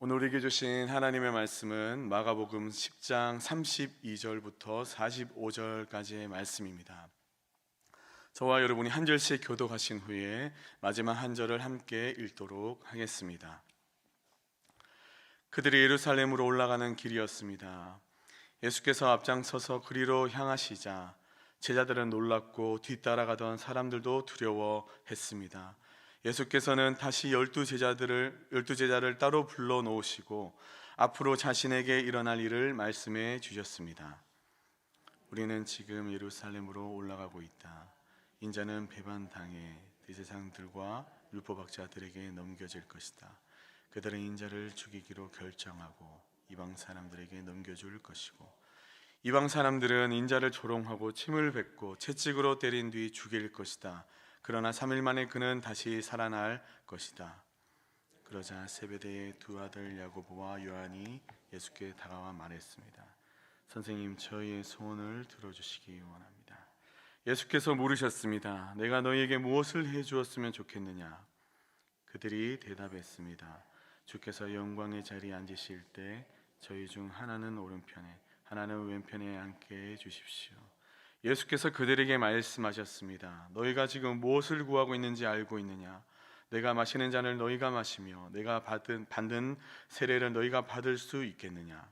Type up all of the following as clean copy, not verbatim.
오늘 우리에게 주신 하나님의 말씀은 마가복음 10장 32절부터 45절까지의 말씀입니다. 저와 여러분이 한 절씩 교독하신 후에 마지막 한 절을 함께 읽도록 하겠습니다. 그들이 예루살렘으로 올라가는 길이었습니다. 예수께서 앞장서서 그리로 향하시자 제자들은 놀랐고 뒤따라가던 사람들도 두려워했습니다. 예수께서는 다시 열두 제자를 따로 불러 놓으시고 앞으로 자신에게 일어날 일을 말씀해 주셨습니다. 우리는 지금 예루살렘으로 올라가고 있다. 인자는 배반당해 대제사장들과 율법학자들에게 넘겨질 것이다. 그들은 인자를 죽이기로 결정하고 이방 사람들에게 넘겨줄 것이고 이방 사람들은 인자를 조롱하고 침을 뱉고 채찍으로 때린 뒤 죽일 것이다. 그러나 3일 만에 그는 다시 살아날 것이다. 그러자 세베대의 두 아들 야고보와 요한이 예수께 다가와 말했습니다. 선생님, 저희의 소원을 들어주시기 원합니다. 예수께서 물으셨습니다. 내가 너희에게 무엇을 해주었으면 좋겠느냐? 그들이 대답했습니다. 주께서 영광의 자리에 앉으실 때 저희 중 하나는 오른편에 하나는 왼편에 앉게 해주십시오. 예수께서 그들에게 말씀하셨습니다. 너희가 지금 무엇을 구하고 있는지 알고 있느냐? 내가 마시는 잔을 너희가 마시며 내가 받는 세례를 너희가 받을 수 있겠느냐?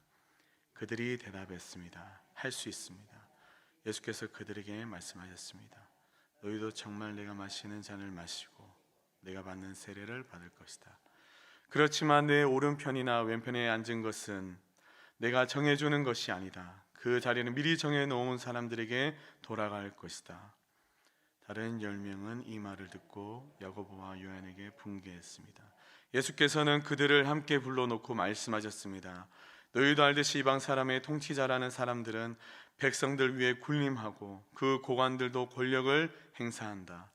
그들이 대답했습니다. 할 수 있습니다. 예수께서 그들에게 말씀하셨습니다. 너희도 정말 내가 마시는 잔을 마시고 내가 받는 세례를 받을 것이다. 그렇지만 내 오른편이나 왼편에 앉은 것은 내가 정해주는 것이 아니다. 그 자리는 미리 정해놓은 사람들에게 돌아갈 것이다. 다른 10명은 이 말을 듣고 야고보와 요한에게 분개했습니다. 예수께서는 그들을 함께 불러놓고 말씀하셨습니다. 너희도 알듯이 이방 사람의 통치자라는 사람들은 백성들 위에 군림하고 그 고관들도 권력을 행사한다.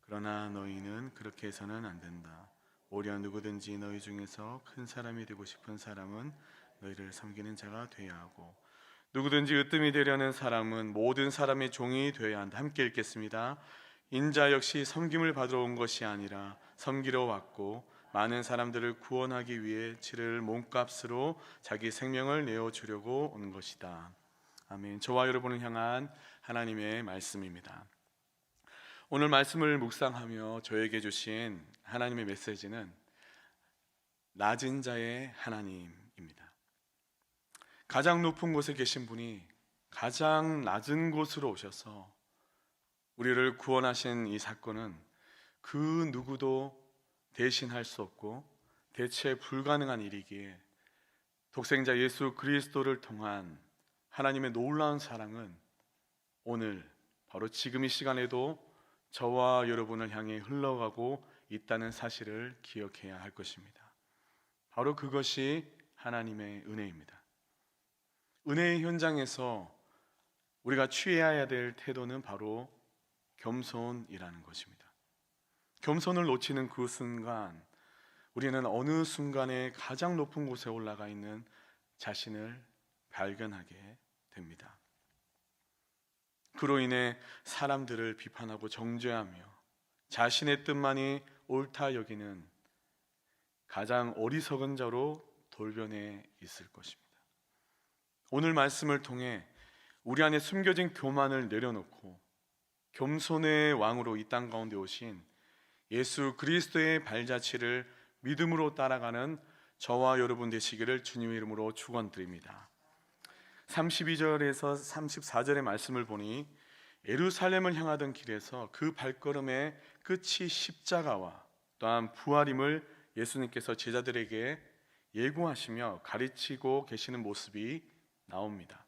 그러나 너희는 그렇게 해서는 안 된다. 오히려 누구든지 너희 중에서 큰 사람이 되고 싶은 사람은 너희를 섬기는 자가 되어야 하고 누구든지 으뜸이 되려는 사람은 모든 사람의 종이 되어야 한다. 함께 읽겠습니다. 인자 역시 섬김을 받으러 온 것이 아니라 섬기러 왔고 많은 사람들을 구원하기 위해 치를 몸값으로 자기 생명을 내어주려고 온 것이다. 아멘. 저와 여러분을 향한 하나님의 말씀입니다. 오늘 말씀을 묵상하며 저에게 주신 하나님의 메시지는 낮은 자의 하나님입니다. 가장 높은 곳에 계신 분이 가장 낮은 곳으로 오셔서 우리를 구원하신 이 사건은 그 누구도 대신할 수 없고 대체 불가능한 일이기에 독생자 예수 그리스도를 통한 하나님의 놀라운 사랑은 오늘 바로 지금 이 시간에도 저와 여러분을 향해 흘러가고 있다는 사실을 기억해야 할 것입니다. 바로 그것이 하나님의 은혜입니다. 은혜의 현장에서 우리가 취해야 될 태도는 바로 겸손이라는 것입니다. 겸손을 놓치는 그 순간 우리는 어느 순간에 가장 높은 곳에 올라가 있는 자신을 발견하게 됩니다. 그로 인해 사람들을 비판하고 정죄하며 자신의 뜻만이 옳다 여기는 가장 어리석은 자로 돌변해 있을 것입니다. 오늘 말씀을 통해 우리 안에 숨겨진 교만을 내려놓고 겸손의 왕으로 이 땅 가운데 오신 예수 그리스도의 발자취를 믿음으로 따라가는 저와 여러분 되시기를 주님의 이름으로 축원드립니다. 32절에서 34절의 말씀을 보니 예루살렘을 향하던 길에서 그 발걸음의 끝이 십자가와 또한 부활임을 예수님께서 제자들에게 예고하시며 가르치고 계시는 모습이 나옵니다.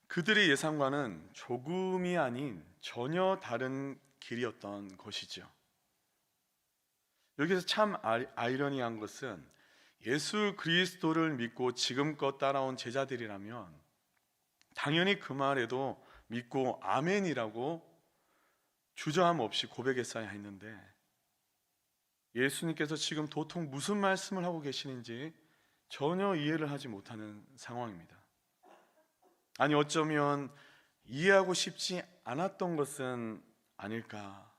그들의 예상과는 조금이 아닌 전혀 다른 길이었던 것이죠. 여기서 참 아이러니한 것은 예수 그리스도를 믿고 지금껏 따라온 제자들이라면 당연히 그 말에도 믿고 아멘이라고 주저함 없이 고백했어야 했는데 예수님께서 지금 도통 무슨 말씀을 하고 계시는지 전혀 이해를 하지 못하는 상황입니다. 아니 어쩌면 이해하고 싶지 않았던 것은 아닐까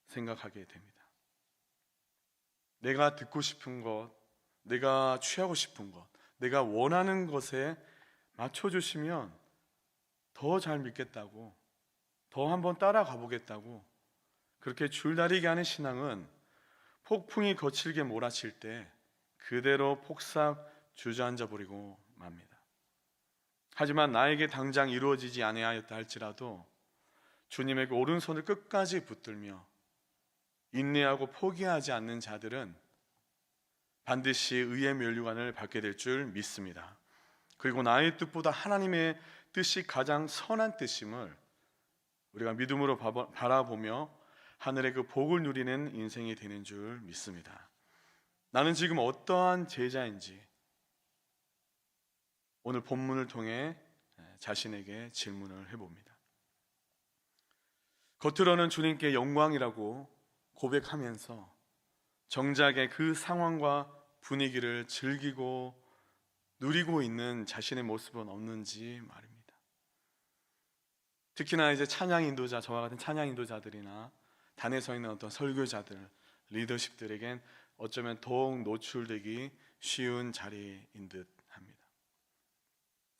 생각하게 됩니다. 내가 듣고 싶은 것, 내가 취하고 싶은 것, 내가 원하는 것에 맞춰주시면 더 잘 믿겠다고, 더 한번 따라가 보겠다고, 그렇게 줄다리기 하는 신앙은 폭풍이 거칠게 몰아칠 때 그대로 폭삭 주저앉아 버리고 맙니다. 하지만 나에게 당장 이루어지지 아니하였다 할지라도 주님의 그 오른손을 끝까지 붙들며 인내하고 포기하지 않는 자들은 반드시 의의 면류관을 받게 될 줄 믿습니다. 그리고 나의 뜻보다 하나님의 뜻이 가장 선한 뜻임을 우리가 믿음으로 바라보며 하늘의 그 복을 누리는 인생이 되는 줄 믿습니다. 나는 지금 어떠한 제자인지 오늘 본문을 통해 자신에게 질문을 해봅니다. 겉으로는 주님께 영광이라고 고백하면서 정작의 그 상황과 분위기를 즐기고 누리고 있는 자신의 모습은 없는지 말입니다. 특히나 이제 찬양 인도자, 저와 같은 찬양 인도자들이나 단에 서 있는 어떤 설교자들, 리더십들에겐 어쩌면 더욱 노출되기 쉬운 자리인 듯 합니다.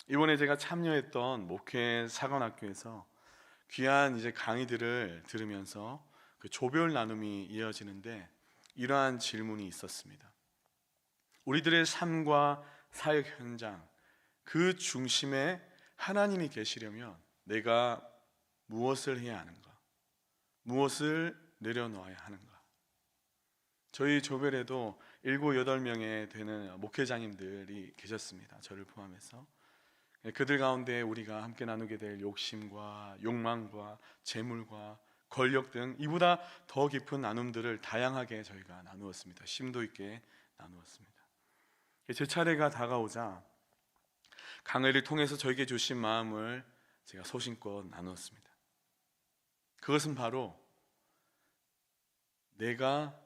이번에 제가 참여했던 목회 사관학교에서 귀한 이제 강의들을 들으면서 그 조별 나눔이 이어지는데 이러한 질문이 있었습니다. 우리들의 삶과 사역 현장 그 중심에 하나님이 계시려면 내가 무엇을 해야 하는가? 무엇을 내려놓아야 하는가? 저희 조별에도 7, 8명에 되는 목회자님들이 계셨습니다. 저를 포함해서. 그들 가운데 우리가 함께 나누게 될 욕심과 욕망과 재물과 권력 등 이보다 더 깊은 나눔들을 다양하게 저희가 나누었습니다. 심도 있게 나누었습니다. 제 차례가 다가오자 강의를 통해서 저에게 주신 마음을 제가 소신껏 나누었습니다. 그것은 바로 내가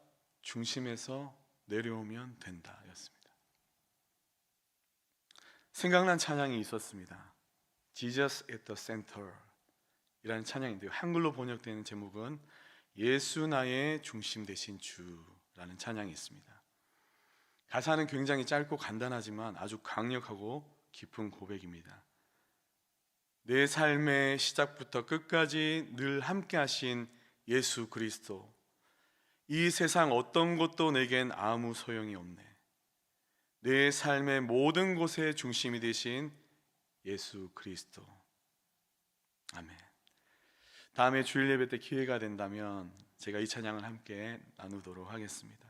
중심에서 내려오면 된다 였습니다. 생각난 찬양이 있었습니다. Jesus at the Center 이라는 찬양인데요, 한글로 번역되는 제목은 예수 나의 중심 되신 주라는 찬양이 있습니다. 가사는 굉장히 짧고 간단하지만 아주 강력하고 깊은 고백입니다. 내 삶의 시작부터 끝까지 늘 함께 하신 예수 그리스도, 이 세상 어떤 것도 내겐 아무 소용이 없네. 내 삶의 모든 곳의 중심이 되신 예수 그리스도. 아멘. 다음에 주일 예배 때 기회가 된다면 제가 이 찬양을 함께 나누도록 하겠습니다.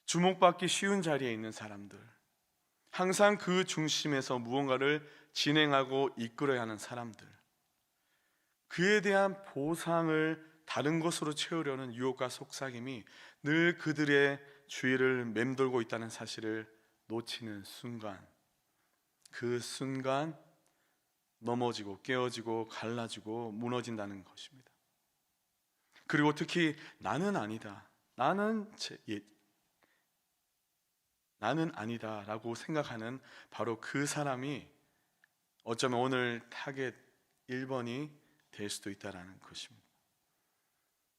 주목받기 쉬운 자리에 있는 사람들, 항상 그 중심에서 무언가를 진행하고 이끌어야 하는 사람들, 그에 대한 보상을 다른 것으로 채우려는 유혹과 속삭임이 늘 그들의 주위를 맴돌고 있다는 사실을 놓치는 순간, 그 순간 넘어지고 깨어지고 갈라지고 무너진다는 것입니다. 그리고 특히 나는 아니다, 나는 아니다 라고 생각하는 바로 그 사람이 어쩌면 오늘 타겟 1번이 될 수도 있다는 것입니다.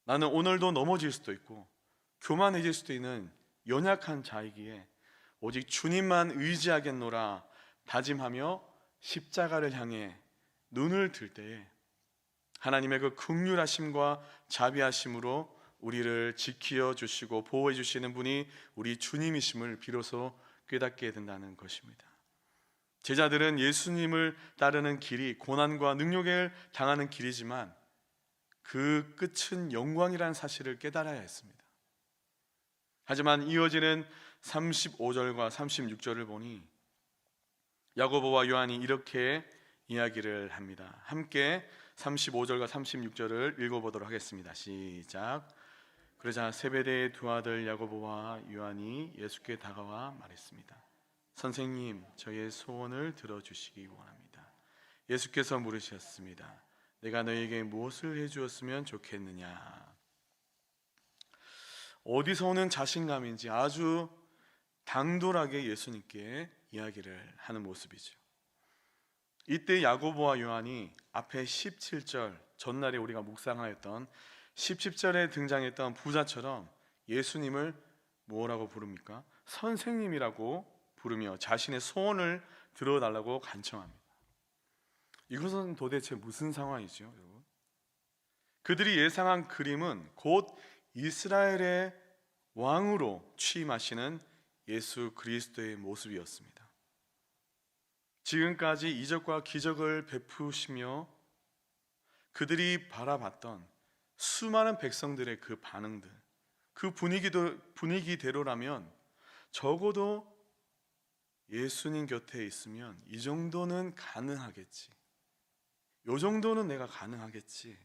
나는 오늘도 넘어질 수도 있고 교만해질 수도 있는 연약한 자이기에 오직 주님만 의지하겠노라 다짐하며 십자가를 향해 눈을 들 때에 하나님의 그 긍휼하심과 자비하심으로 우리를 지켜 주시고 보호해 주시는 분이 우리 주님이심을 비로소 깨닫게 된다는 것입니다. 제자들은 예수님을 따르는 길이 고난과 능력을 당하는 길이지만 그 끝은 영광이라는 사실을 깨달아야 했습니다. 하지만 이어지는 35절과 36절을 보니 야고보와 요한이 이렇게 이야기를 합니다. 함께 35절과 36절을 읽어보도록 하겠습니다. 시작. 그러자 세베대의 두 아들 야고보와 요한이 예수께 다가와 말했습니다. 선생님, 저의 소원을 들어주시기 원합니다. 예수께서 물으셨습니다. 내가 너에게 무엇을 해주었으면 좋겠느냐? 어디서 오는 자신감인지 아주 당돌하게 예수님께 이야기를 하는 모습이죠. 이때 야고보와 요한이 앞에 17절, 전날에 우리가 묵상하였던 17절에 등장했던 부자처럼 예수님을 뭐라고 부릅니까? 선생님이라고 부르며 자신의 소원을 들어달라고 간청합니다. 이것은 도대체 무슨 상황이죠, 여러분? 그들이 예상한 그림은 곧 이스라엘의 왕으로 취임하시는 예수 그리스도의 모습이었습니다. 지금까지 이적과 기적을 베푸시며 그들이 바라봤던 수많은 백성들의 그 반응들, 그 분위기대로라면 적어도 예수님 곁에 있으면 이 정도는 가능하겠지, 이 정도는 내가 가능하겠지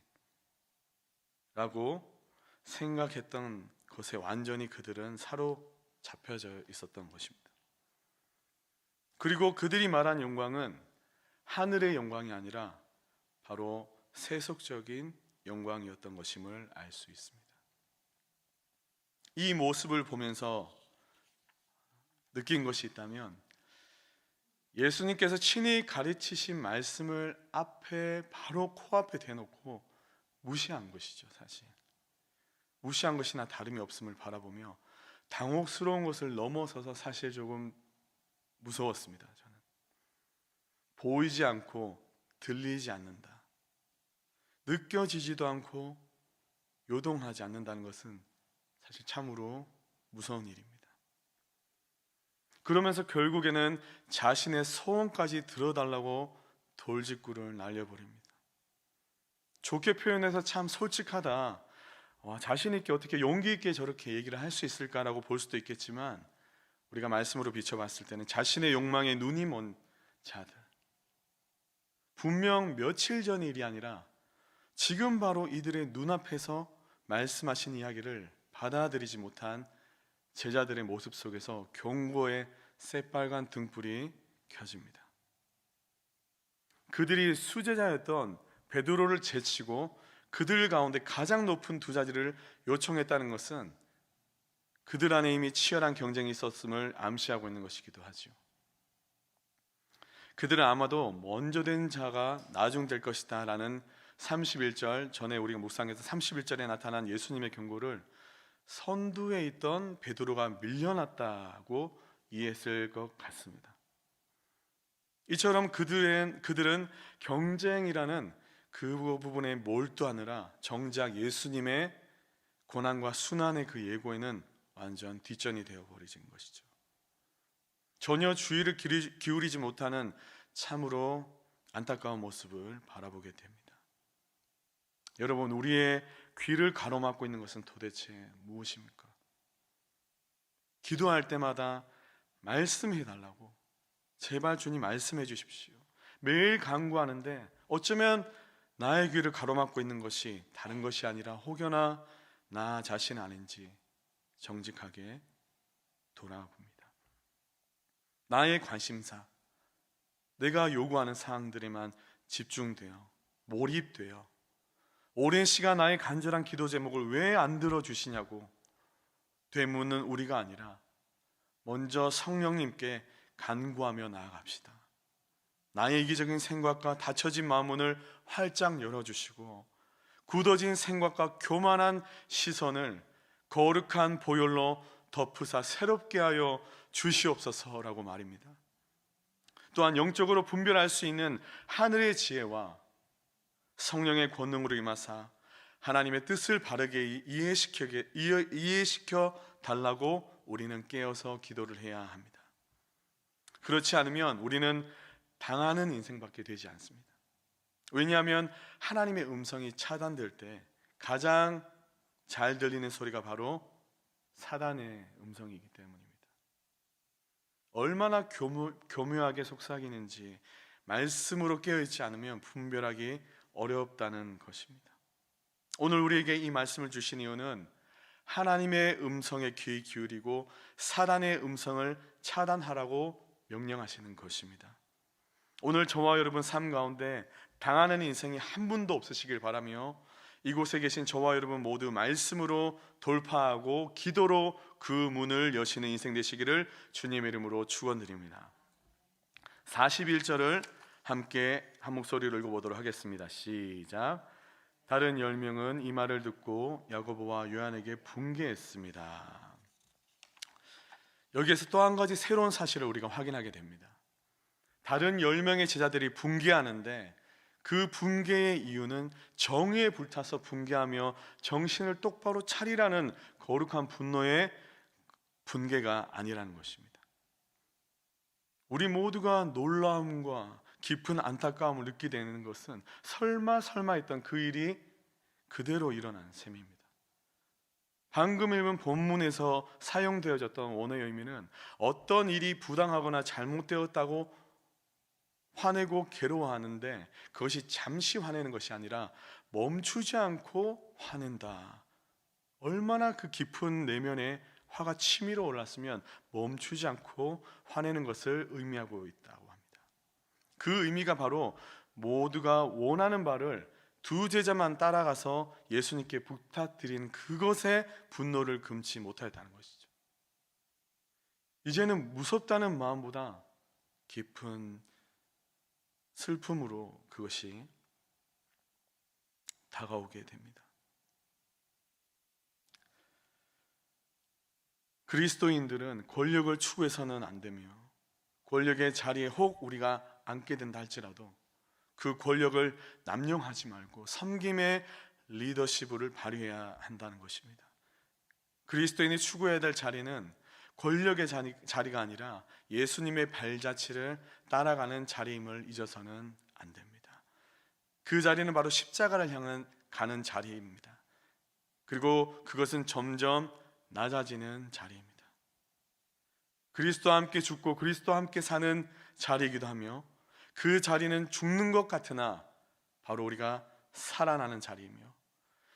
라고 생각했던 것에 완전히 그들은 사로잡혀져 있었던 것입니다. 그리고 그들이 말한 영광은 하늘의 영광이 아니라 바로 세속적인 영광이었던 것임을 알 수 있습니다. 이 모습을 보면서 느낀 것이 있다면 예수님께서 친히 가르치신 말씀을 앞에 바로 코앞에 대놓고 무시한 것이죠. 사실 무시한 것이나 다름이 없음을 바라보며 당혹스러운 것을 넘어서서 사실 조금 무서웠습니다. 저는 보이지 않고 들리지 않는다, 느껴지지도 않고 요동하지 않는다는 것은 사실 참으로 무서운 일입니다. 그러면서 결국에는 자신의 소원까지 들어달라고 돌직구를 날려버립니다. 좋게 표현해서 참 솔직하다, 자신 있게 어떻게 용기 있게 저렇게 얘기를 할 수 있을까라고 볼 수도 있겠지만, 우리가 말씀으로 비춰봤을 때는 자신의 욕망에 눈이 먼 자들, 분명 며칠 전 일이 아니라 지금 바로 이들의 눈앞에서 말씀하신 이야기를 받아들이지 못한 제자들의 모습 속에서 경고의 새빨간 등불이 켜집니다. 그들이 수제자였던 베드로를 제치고 그들 가운데 가장 높은 두자지를 요청했다는 것은 그들 안에 이미 치열한 경쟁이 있었음을 암시하고 있는 것이기도 하죠. 그들은 아마도 먼저 된 자가 나중 될 것이다 라는 31절 전에 우리가 묵상해서 31절에 나타난 예수님의 경고를 선두에 있던 베드로가 밀려났다고 이해했을 것 같습니다. 이처럼 그들은 경쟁이라는 그 부분에 몰두하느라 정작 예수님의 고난과 순환의 그 예고에는 완전 뒷전이 되어버리진 것이죠. 전혀 주의를 기울이지 못하는 참으로 안타까운 모습을 바라보게 됩니다. 여러분, 우리의 귀를 가로막고 있는 것은 도대체 무엇입니까? 기도할 때마다 말씀해 달라고, 제발 주님 말씀해 주십시오, 매일 간구하는데 어쩌면 나의 귀를 가로막고 있는 것이 다른 것이 아니라 혹여나 나 자신 아닌지 정직하게 돌아봅니다. 나의 관심사, 내가 요구하는 사항들에만 집중되어 몰입되어 오랜 시간 나의 간절한 기도 제목을 왜 안 들어주시냐고 되묻는 우리가 아니라 먼저 성령님께 간구하며 나아갑시다. 나의 이기적인 생각과 닫혀진 마음문을 활짝 열어주시고 굳어진 생각과 교만한 시선을 거룩한 보혈로 덮으사 새롭게 하여 주시옵소서라고 말입니다. 또한 영적으로 분별할 수 있는 하늘의 지혜와 성령의 권능으로 임하사 하나님의 뜻을 바르게 이해시켜 달라고 우리는 깨어서 기도를 해야 합니다. 그렇지 않으면 우리는 당하는 인생밖에 되지 않습니다. 왜냐하면 하나님의 음성이 차단될 때 가장 잘 들리는 소리가 바로 사단의 음성이기 때문입니다. 얼마나 교묘하게 속삭이는지 말씀으로 깨어있지 않으면 분별하기 어렵다는 것입니다. 오늘 우리에게 이 말씀을 주신 이유는 하나님의 음성에 귀 기울이고 사단의 음성을 차단하라고 명령하시는 것입니다. 오늘 저와 여러분 삶 가운데 당하는 인생이 한 분도 없으시길 바라며 이곳에 계신 저와 여러분 모두 말씀으로 돌파하고 기도로 그 문을 여시는 인생 되시기를 주님의 이름으로 축원드립니다. 41절을 함께 한 목소리로 읽어보도록 하겠습니다. 시작. 다른 10명은 이 말을 듣고 야고보와 요한에게 분개했습니다. 여기에서 또 한 가지 새로운 사실을 우리가 확인하게 됩니다. 다른 10명의 제자들이 분개하는데 그 분개의 이유는 정의에 불타서 분개하며 정신을 똑바로 차리라는 거룩한 분노의 분개가 아니라는 것입니다. 우리 모두가 놀라움과 깊은 안타까움을 느끼게 되는 것은 설마 했던 그 일이 그대로 일어난 셈입니다. 방금 읽은 본문에서 사용되어졌던 원어의 의미는 어떤 일이 부당하거나 잘못되었다고 화내고 괴로워하는데 그것이 잠시 화내는 것이 아니라 멈추지 않고 화낸다. 얼마나 그 깊은 내면에 화가 치밀어 올랐으면 멈추지 않고 화내는 것을 의미하고 있다고 합니다. 그 의미가 바로 모두가 원하는 바를 두 제자만 따라가서 예수님께 부탁드린 그것에 분노를 금치 못하였다는 것이죠. 이제는 무섭다는 마음보다 깊은 슬픔으로 그것이 다가오게 됩니다. 그리스도인들은 권력을 추구해서는 안 되며 권력의 자리에 혹 우리가 앉게 된다 할지라도 그 권력을 남용하지 말고 섬김의 리더십을 발휘해야 한다는 것입니다. 그리스도인이 추구해야 될 자리는 권력의 자리가 아니라 예수님의 발자취를 따라가는 자리임을 잊어서는 안 됩니다. 그 자리는 바로 십자가를 향한 가는 자리입니다. 그리고 그것은 점점 낮아지는 자리입니다. 그리스도와 함께 죽고 그리스도와 함께 사는 자리이기도 하며 그 자리는 죽는 것 같으나 바로 우리가 살아나는 자리이며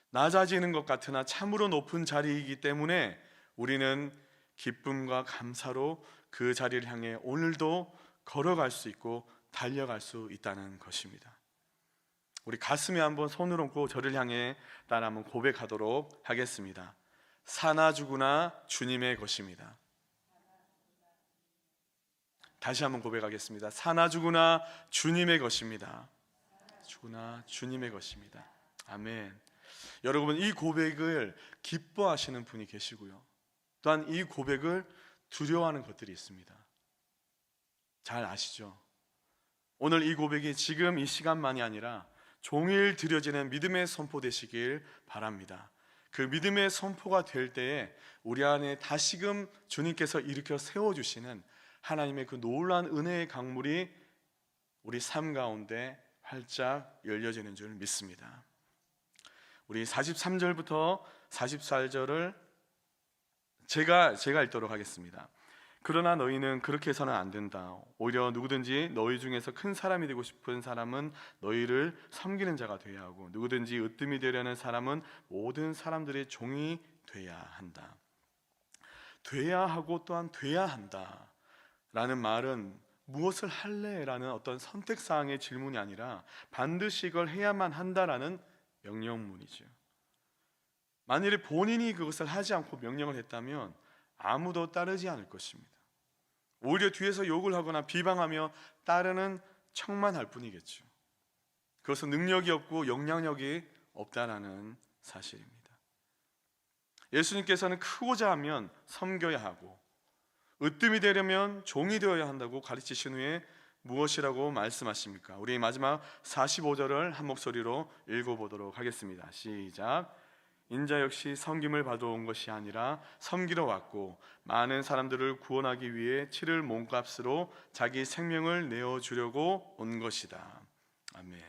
낮아지는 것 같으나 참으로 높은 자리이기 때문에 우리는 기쁨과 감사로 그 자리를 향해 오늘도 걸어갈 수 있고 달려갈 수 있다는 것입니다. 우리 가슴에 한번 손을 얹고 저를 향해 따라 한번 고백하도록 하겠습니다. 사나 죽으나 주님의 것입니다. 다시 한번 고백하겠습니다. 사나 죽으나 주님의 것입니다. 죽으나 주님의 것입니다. 아멘. 여러분, 이 고백을 기뻐하시는 분이 계시고요, 또한 이 고백을 두려워하는 것들이 있습니다. 잘 아시죠? 오늘 이 고백이 지금 이 시간만이 아니라 종일 드려지는 믿음의 선포 되시길 바랍니다. 그 믿음의 선포가 될 때에 우리 안에 다시금 주님께서 일으켜 세워주시는 하나님의 그 놀라운 은혜의 강물이 우리 삶 가운데 활짝 열려지는 줄 믿습니다. 우리 43절부터 44절을 제가 읽도록 하겠습니다. 그러나 너희는 그렇게 해서는 안 된다. 오히려 누구든지 너희 중에서 큰 사람이 되고 싶은 사람은 너희를 섬기는 자가 되어야 하고, 누구든지 으뜸이 되려는 사람은 모든 사람들의 종이 되어야 한다. 돼야 하고 또한 돼야 한다 라는 말은 무엇을 할래? 라는 어떤 선택사항의 질문이 아니라 반드시 이걸 해야만 한다라는 명령문이죠. 만일에 본인이 그것을 하지 않고 명령을 했다면 아무도 따르지 않을 것입니다. 오히려 뒤에서 욕을 하거나 비방하며 따르는 척만 할 뿐이겠죠. 그것은 능력이 없고 영향력이 없다라는 사실입니다. 예수님께서는 크고자 하면 섬겨야 하고 으뜸이 되려면 종이 되어야 한다고 가르치신 후에 무엇이라고 말씀하십니까? 우리 마지막 45절을 한 목소리로 읽어보도록 하겠습니다. 시작. 인자 역시 섬김을 받아 온 것이 아니라 섬기러 왔고 많은 사람들을 구원하기 위해 치를 몸값으로 자기 생명을 내어주려고 온 것이다. 아멘.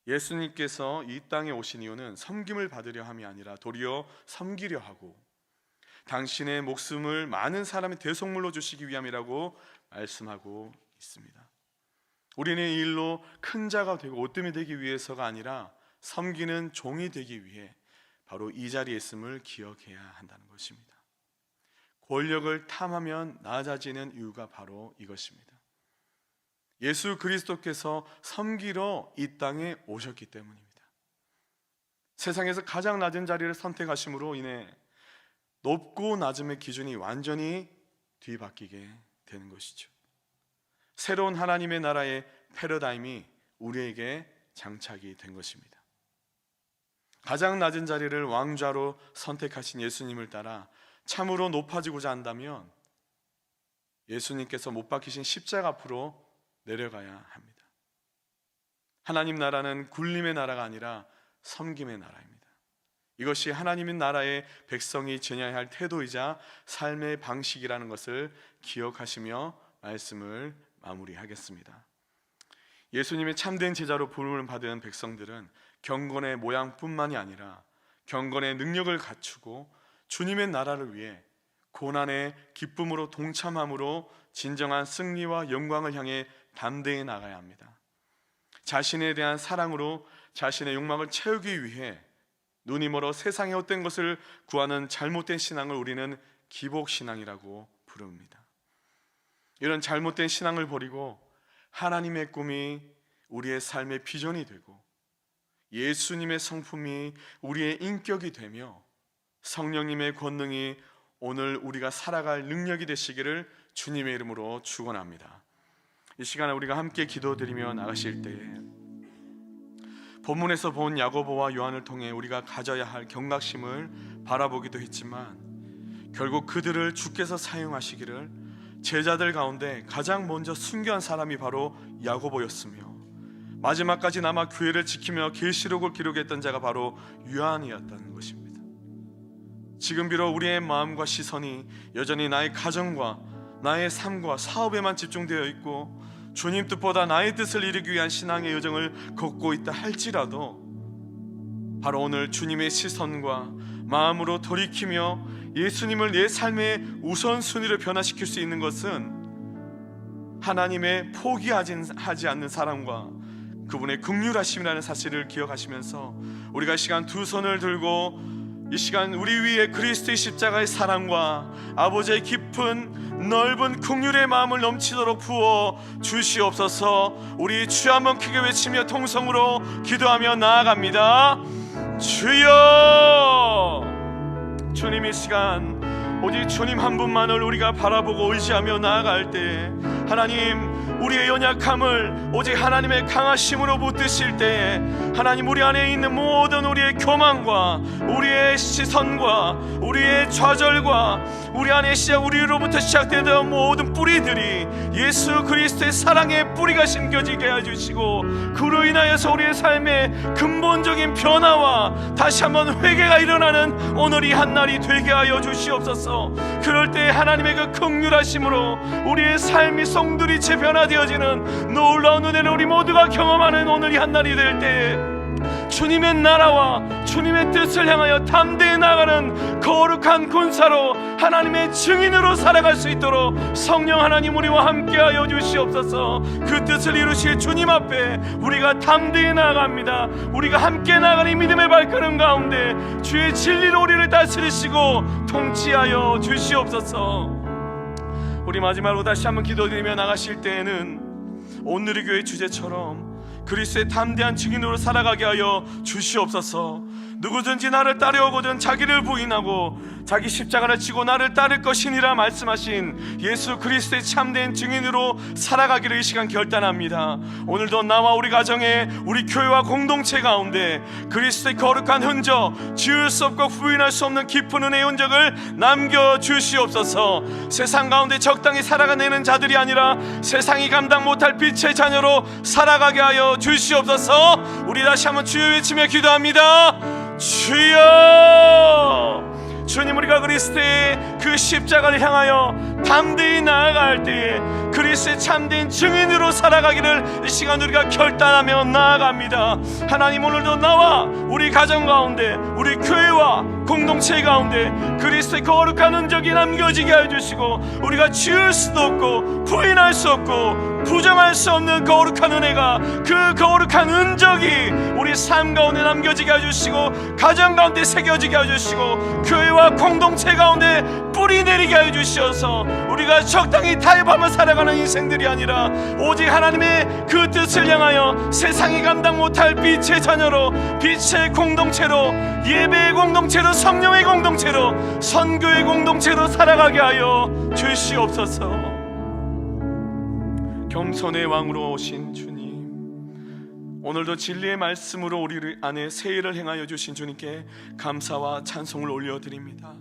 예수님께서 이 땅에 오신 이유는 섬김을 받으려 함이 아니라 도리어 섬기려 하고 당신의 목숨을 많은 사람의 대속물로 주시기 위함이라고 말씀하고 있습니다. 우리는 이 일로 큰 자가 되고 옷됨이 되기 위해서가 아니라 섬기는 종이 되기 위해 바로 이 자리에 있음을 기억해야 한다는 것입니다. 권력을 탐하면 낮아지는 이유가 바로 이것입니다. 예수 그리스도께서 섬기러 이 땅에 오셨기 때문입니다. 세상에서 가장 낮은 자리를 선택하심으로 인해 높고 낮음의 기준이 완전히 뒤바뀌게 되는 것이죠. 새로운 하나님의 나라의 패러다임이 우리에게 장착이 된 것입니다. 가장 낮은 자리를 왕좌로 선택하신 예수님을 따라 참으로 높아지고자 한다면 예수님께서 못 박히신 십자가 앞으로 내려가야 합니다. 하나님 나라는 굴림의 나라가 아니라 섬김의 나라입니다. 이것이 하나님의 나라의 백성이 지녀야 할 태도이자 삶의 방식이라는 것을 기억하시며 말씀을 마무리하겠습니다. 예수님의 참된 제자로 부름을 받은 백성들은 경건의 모양뿐만이 아니라 경건의 능력을 갖추고 주님의 나라를 위해 고난의 기쁨으로 동참함으로 진정한 승리와 영광을 향해 담대히 나가야 합니다. 자신에 대한 사랑으로 자신의 욕망을 채우기 위해 눈이 멀어 세상의 헛된 것을 구하는 잘못된 신앙을 우리는 기복신앙이라고 부릅니다. 이런 잘못된 신앙을 버리고 하나님의 꿈이 우리의 삶의 비전이 되고 예수님의 성품이 우리의 인격이 되며 성령님의 권능이 오늘 우리가 살아갈 능력이 되시기를 주님의 이름으로 축원합니다. 이 시간에 우리가 함께 기도드리며 나가실 때에 본문에서 본 야고보와 요한을 통해 우리가 가져야 할 경각심을 바라보기도 했지만 결국 그들을 주께서 사용하시기를 제자들 가운데 가장 먼저 순교한 사람이 바로 야고보였으며 마지막까지 남아 교회를 지키며 계시록을 기록했던 자가 바로 요한이었다는 것입니다. 지금 비록 우리의 마음과 시선이 여전히 나의 가정과 나의 삶과 사업에만 집중되어 있고 주님 뜻보다 나의 뜻을 이루기 위한 신앙의 여정을 걷고 있다 할지라도 바로 오늘 주님의 시선과 마음으로 돌이키며 예수님을 내 삶의 우선순위를 변화시킬 수 있는 것은 하나님의 포기하지 않는 사랑과 그분의 긍휼하심이라는 사실을 기억하시면서 우리가 이 시간 두 손을 들고 이 시간 우리 위에 그리스도의 십자가의 사랑과 아버지의 깊은 넓은 긍휼의 마음을 넘치도록 부어 주시옵소서. 우리 주여 한번 크게 외치며 통성으로 기도하며 나아갑니다. 주여, 주님 이 시간 오직 주님 한 분만을 우리가 바라보고 의지하며 나아갈 때 하나님 우리의 연약함을 오직 하나님의 강하심으로 붙드실 때에 하나님 우리 안에 있는 모든 우리의 교만과 우리의 시선과 우리의 좌절과 우리 안에 우리로부터 시작되던 모든 뿌리들이 예수 그리스도의 사랑의 뿌리가 심겨지게 해주시고 그로 인하여서 우리의 삶의 근본적인 변화와 다시 한번 회개가 일어나는 오늘이 한날이 되게 하여 주시옵소서. 그럴 때 하나님의 그 긍휼하심으로 우리의 삶이 송두리째 변화되어지는 놀라운 은혜를 우리 모두가 경험하는 오늘이 한날이 될 때에 주님의 나라와 주님의 뜻을 향하여 담대히 나가는 거룩한 군사로 하나님의 증인으로 살아갈 수 있도록 성령 하나님 우리와 함께하여 주시옵소서. 그 뜻을 이루실 주님 앞에 우리가 담대히 나아갑니다. 우리가 함께 나가는 이 믿음의 발걸음 가운데 주의 진리로 우리를 다스리시고 통치하여 주시옵소서. 우리 마지막으로 다시 한번 기도드리며 나가실 때에는 오늘의 교회 주제처럼 그리스도의 담대한 증인으로 살아가게 하여 주시옵소서. 누구든지 나를 따르오거든 자기를 부인하고 자기 십자가를 지고 나를 따를 것이니라 말씀하신 예수 그리스도의 참된 증인으로 살아가기를 이 시간 결단합니다. 오늘도 나와 우리 가정에 우리 교회와 공동체 가운데 그리스도의 거룩한 흔적, 지울 수 없고 부인할 수 없는 깊은 은혜의 흔적을 남겨주시옵소서. 세상 가운데 적당히 살아가는 자들이 아니라 세상이 감당 못할 빛의 자녀로 살아가게 하여 주시옵소서. 우리 다시 한번 주여 외치며 기도합니다. 주여, 주님 우리가 그리스도의 그 십자가를 향하여 담대히 나아갈 때에 그리스도의 참된 증인으로 살아가기를 이 시간 우리가 결단하며 나아갑니다. 하나님 오늘도 나와 우리 가정 가운데 우리 교회와 공동체 가운데 그리스도의 거룩한 흔적이 남겨지게 해주시고 우리가 지을 수도 없고 부인할 수 없고 부정할 수 없는 거룩한 은혜가 그 거룩한 흔적이 우리 삶 가운데 남겨지게 해주시고 가정 가운데 새겨지게 해주시고 교회와 공동체 가운데 뿌리 내리게 해주셔서 우리가 적당히 타협하며 살아가는 인생들이 아니라 오직 하나님의 그 뜻을 향하여 세상이 감당 못할 빛의 자녀로 빛의 공동체로 예배의 공동체로 성령의 공동체로 선교의 공동체로 살아가게 하여 주시옵소서. 겸손의 왕으로 오신 주님, 오늘도 진리의 말씀으로 우리 안에 세일을 행하여 주신 주님께 감사와 찬송을 올려드립니다.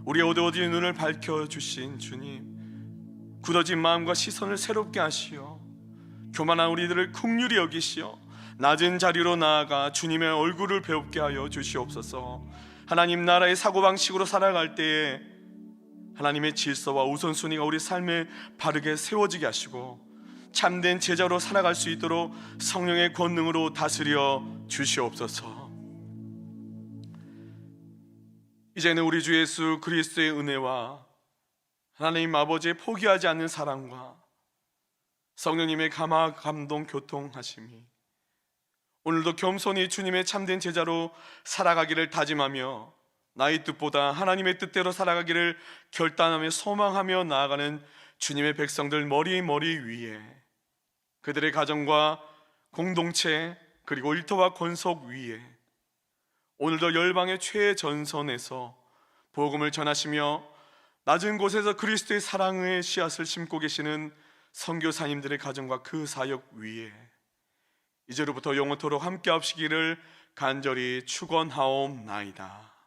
우리 어두워진 눈을 밝혀주신 주님, 굳어진 마음과 시선을 새롭게 하시어 교만한 우리들을 긍휼히 여기시어 낮은 자리로 나아가 주님의 얼굴을 배웁게 하여 주시옵소서. 하나님 나라의 사고방식으로 살아갈 때에 하나님의 질서와 우선순위가 우리 삶에 바르게 세워지게 하시고 참된 제자로 살아갈 수 있도록 성령의 권능으로 다스려 주시옵소서. 이제는 우리 주 예수 그리스도의 은혜와 하나님 아버지의 포기하지 않는 사랑과 성령님의 감화 감동 교통하심이 오늘도 겸손히 주님의 참된 제자로 살아가기를 다짐하며 나의 뜻보다 하나님의 뜻대로 살아가기를 결단하며 소망하며 나아가는 주님의 백성들 머리 위에, 그들의 가정과 공동체 그리고 일터와 권속 위에 오늘도 열방의 최전선에서 복음을 전하시며 낮은 곳에서 그리스도의 사랑의 씨앗을 심고 계시는 선교사님들의 가정과 그 사역 위에 이제로부터 영원토록 함께 하시기를 간절히 축원하옵나이다.